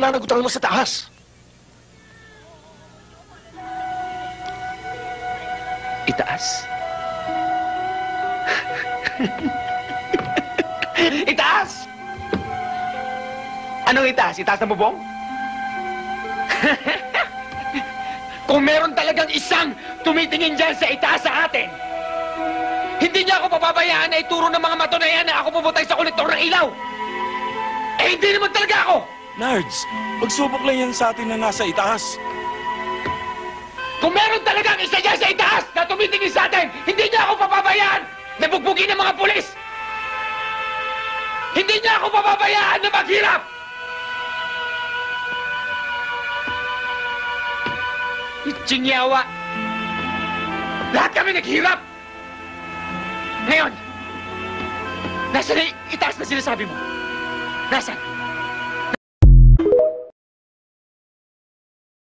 pananagutan mo sa taas. Itaas? Itaas! Anong itaas? Itaas na bubong? Kung meron talagang isang tumitingin dyan sa itaas sa atin, hindi niya ako papabayaan na ituro ng mga mato na yan na ako puputay sa kolektor ng ilaw! Eh, hindi naman talaga ako! Nards, pagsubok lang yan sa atin na nasa itaas. Kung meron talagang isa dyan sa itaas na tumitingin sa atin, hindi niya ako papabayaan na bugbugin ng mga pulis! Hindi niya ako papabayaan na maghirap! Itchingyawa! Lahat kami naghirap! Ngayon, nasaan na itaas na sinasabi mo? Nasaan?